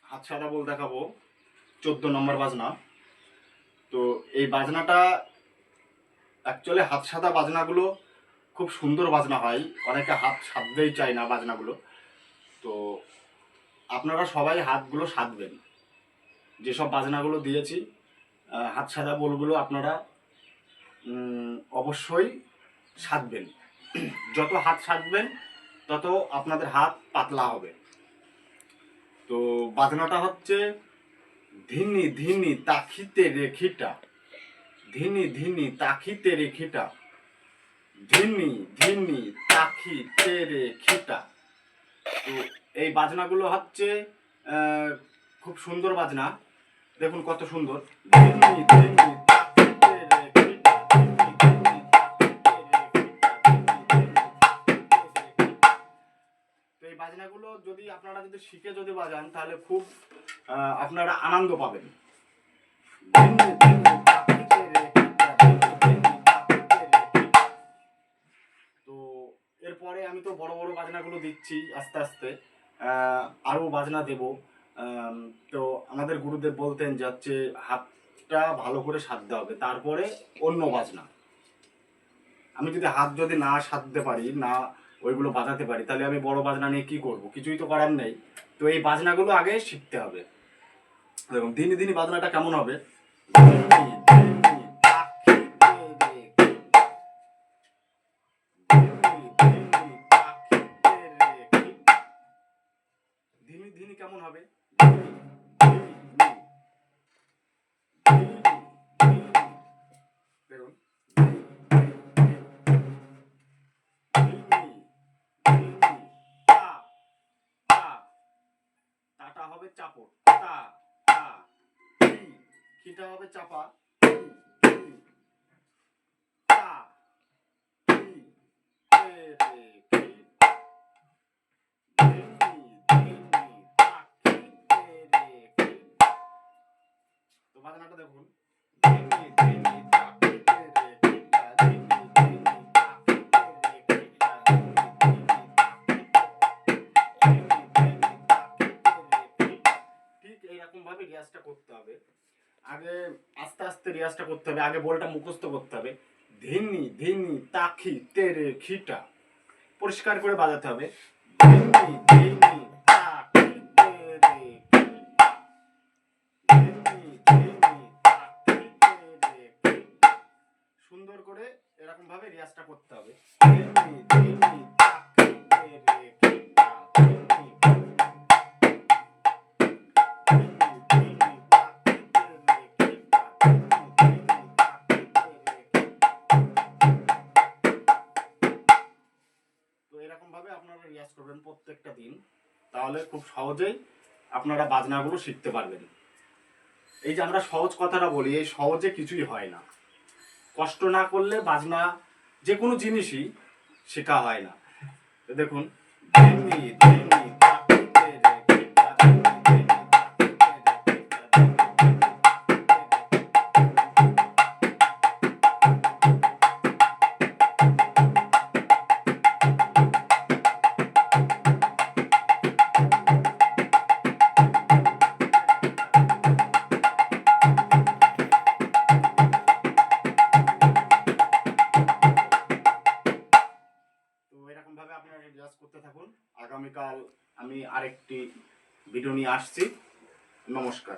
হাত সাদা বল দেখাবো 14 নম্বর বাজনা। তো এই বাজনাটা অ্যাকচুয়ালি হাত সাদা বাজনাগুলো খুব সুন্দর বাজনা হয়, অনেকে হাত সাধতেই চায় না বাজনাগুলো। তো আপনারা সবাই হাতগুলো সাধবেন। যেসব বাজনাগুলো দিয়েছি হাত সাদা বলগুলো আপনারা অবশ্যই সাধবেন। যত হাত সাধবেন তত আপনাদের হাত পাতলা হবে। তো বাজনাটা হচ্ছে ধিনি ধিনি তাখিতে রেখিটা, ধিনি ধিনি তাখিতে রেখিটা, ধিনি ধিনি তাখিতে রেখিটা। তো এই বাজনাগুলো হচ্ছে খুব সুন্দর বাজনা, দেখুন কত সুন্দর। ধিনি ধিনি তাখিতে রেখিটা, ধিনি ধিনি তাখিতে রেখিটা, ধিনি ধিনি তাখিতে রেখিটা। তো এই বাজনাগুলো যদি আপনারা শিখে বাজান তাহলে খুব আপনারা আনন্দ পাবেন। তো এরপরে আমি তো বড় বড় বাজনাগুলো দিচ্ছি, আস্তে আস্তে আরও বাজনা দেব। তো আমাদের গুরুদেব বলতেন যে হচ্ছে হাতটা ভালো করে সাধতে হবে, তারপরে অন্য বাজনা। আমি হাত যদি না সাধতে পারি, না ওইগুলো বাজাতে পারি, তাহলে আমি বড় বাজনা নিয়ে কি করব? কিছুই তো করার নেই। তো এই বাজনাগুলো আগে শিখতে হবে। দেখুন দিনই দিনই বাজনাটা কেমন হবে। ধিনি ধিনি কেমন হবে? দেখুন টাটা হবে চাপড়, টা টা, খিটা হবে চাপা, টা তো বাজনাটা দেখুন। ঠিক এইরকম ভাবে রিয়াজটা করতে হবে। আগে আস্তে আস্তে রিয়াজটা করতে হবে, আগে বলটা মুখস্থ করতে হবে। ধিনি ধিনি তাখি তেরে খিটা পরিষ্কার করে বাজাতে হবে। ধিনি ধিনি তাখি তেরে খিটা, ধিনি ধিনি তাখি তেরে খিটা। সুন্দর করে এরকম ভাবে রিয়াজটা করতে হবে। ধিনি ধিনি তাখি তেরে খিটা, ধিনি এরকম ভাবে আপনারা রিয়াজ করবেন প্রত্যেকটা দিন, তাহলে খুব সহজেই আপনারা বাজনাগুলো শিখতে পারবেন। এই যে আমরা সহজ কথাটা বলি, এই সহজে কিছুই হয় না। কষ্ট না করলে বাজনা যে কোনো জিনিসই শেখা হয় না। দেখুন রিয়াজ করতে থাকুন। আগামীকাল আমি আরেকটি ভিডিও নিয়ে আসছি। নমস্কার।